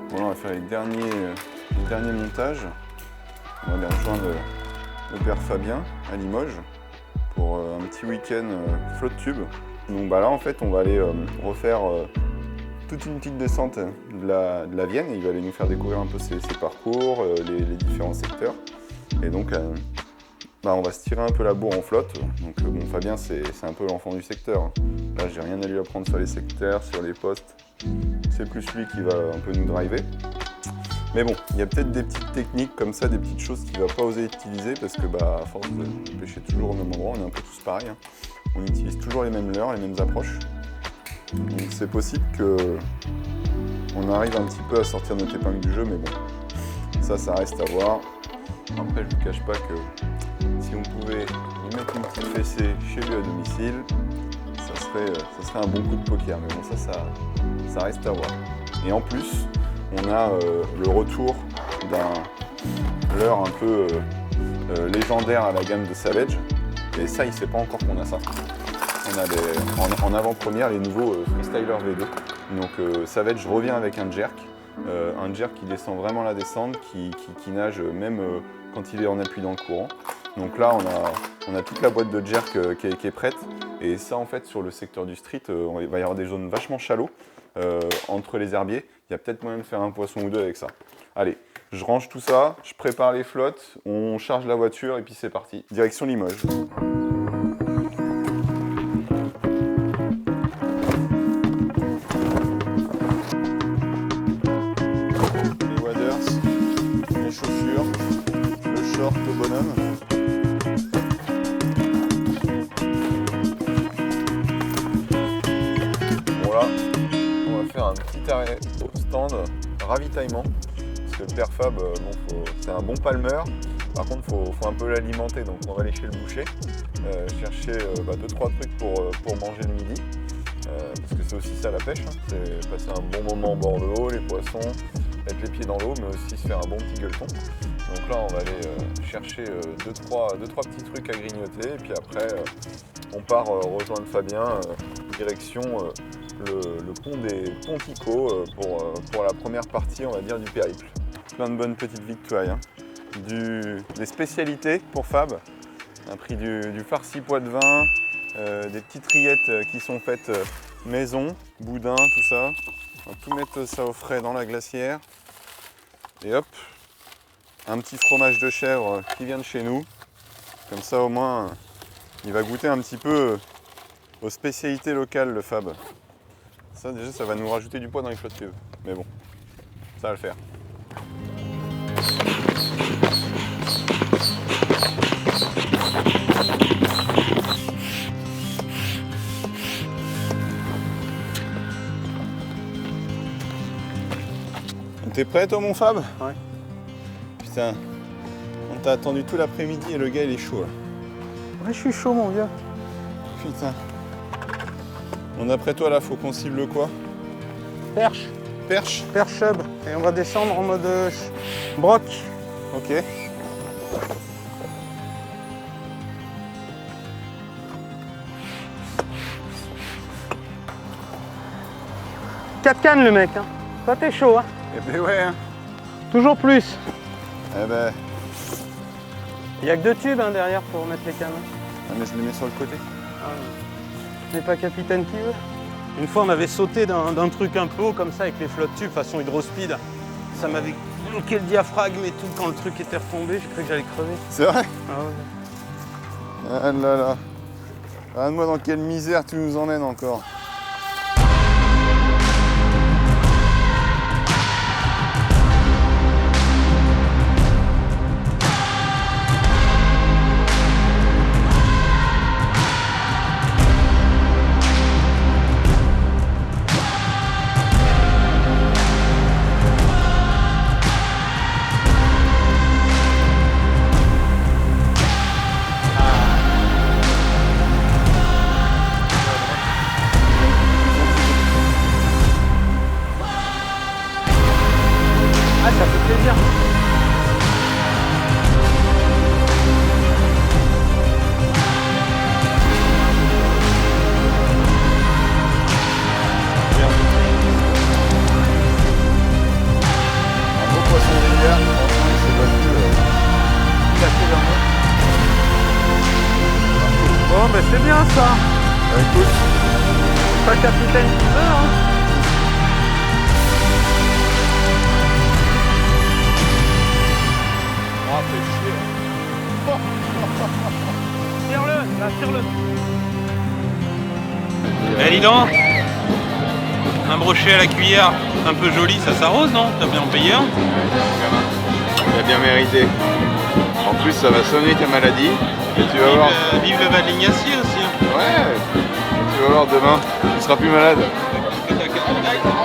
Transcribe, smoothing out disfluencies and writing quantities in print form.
Voilà, on va faire les derniers montages. On va aller rejoindre le père Fabien à Limoges pour un petit week-end flotte tube. Donc bah là en fait on va aller refaire toute une petite descente de la Vienne. Il va aller nous faire découvrir un peu ses parcours, les différents secteurs. Et donc on va se tirer un peu la bourre en flotte. Donc bon, Fabien c'est un peu l'enfant du secteur. Là j'ai rien à lui apprendre sur les secteurs, sur les postes. C'est plus lui qui va un peu nous driver. Mais bon, il y a peut-être des petites techniques comme ça, des petites choses qu'il ne va pas oser utiliser parce que à force de pêcher toujours au même endroit, on est un peu tous pareils. On utilise toujours les mêmes leurres, les mêmes approches. Donc c'est possible qu'on arrive un petit peu à sortir notre épingle du jeu, mais bon, ça reste à voir. Après, je ne vous cache pas que si on pouvait lui mettre une petite fessée chez lui à domicile, ça serait un bon coup de poker. Mais bon, ça reste à voir. Et en plus, on a le retour d'un leurre un peu légendaire à la gamme de Savage. Et ça, il ne sait pas encore qu'on a ça. On a en avant-première les nouveaux Freestyler V2. Donc Savage revient avec un jerk qui descend vraiment la descente, qui nage même quand il est en appui dans le courant. Donc là, on a toute la boîte de jerk qui est prête. Et ça, en fait, sur le secteur du street, il va y avoir des zones vachement shallow entre les herbiers. Il y a peut-être moyen de faire un poisson ou deux avec ça. Allez, je range tout ça, je prépare les flottes, on charge la voiture et puis c'est parti. Direction Limoges. Les waders, les chaussures, le short au bonhomme. Voilà, on va faire un petit arrêt au stand, ravitaillement. Parce que le père Fab, c'est un bon palmeur. Par contre, il faut un peu l'alimenter, donc on va aller chez le boucher, chercher 2-3 trucs pour manger le midi. Parce que c'est aussi ça la pêche, c'est passer un bon moment au bord de l'eau, les poissons, mettre les pieds dans l'eau, mais aussi se faire un bon petit gueuleton. Donc là, on va aller chercher 2-3 petits trucs à grignoter, et puis après, on part rejoindre Fabien, direction le pont des Ponticaux pour la première partie, on va dire, du périple. Plein de bonnes petites victoires. Des spécialités pour Fab. On a pris du farci pois de vin, des petites rillettes qui sont faites maison, boudin, tout ça. On va tout mettre ça au frais dans la glacière. Et hop, un petit fromage de chèvre qui vient de chez nous. Comme ça au moins, il va goûter un petit peu aux spécialités locales, le Fab. Ça déjà, ça va nous rajouter du poids dans les flottes tubes. Mais bon, ça va le faire. T'es prêt toi mon Fab? Ouais. Putain, on t'a attendu tout l'après-midi et le gars il est chaud là. Ouais, je suis chaud mon vieux. Putain. Bon d'après toi là, faut qu'on cible quoi? Perche. Perche? Perche chub. Et on va descendre en mode broc. Ok. Quatre cannes le mec. Hein. Toi t'es chaud hein. Eh ben ouais hein. Toujours plus. Eh ben. Il n'y a que 2 tubes hein, derrière pour mettre les cannes. Ah, mais je les mets sur le côté. Ah, c'est pas capitaine qui veut. Une fois on avait sauté d'un truc un peu haut comme ça avec les flottes tubes façon hydrospeed. Ça m'avait bloqué le diaphragme et tout quand le truc était retombé, j'ai cru que j'allais crever. C'est vrai? Ah ouais. Ah là là. Regarde-moi dans quelle misère tu nous emmènes encore. Ah, ça fait plaisir. bien ça. Bah, écoute, Pas capitaine qui veut, hein. oh, fais chier. Tire-le, là, tire-le. Eh, dis donc, un brochet à la cuillère, un peu joli, ça s'arrose, non? T'as bien en payé un? Il a bien mérité. En plus, ça va sonner ta maladie. Et tu vas voir. Vive le Val d'Ignacier aussi. Hein. Ouais. Tu vas voir demain, tu seras plus malade. Tac, tac, tac, tac.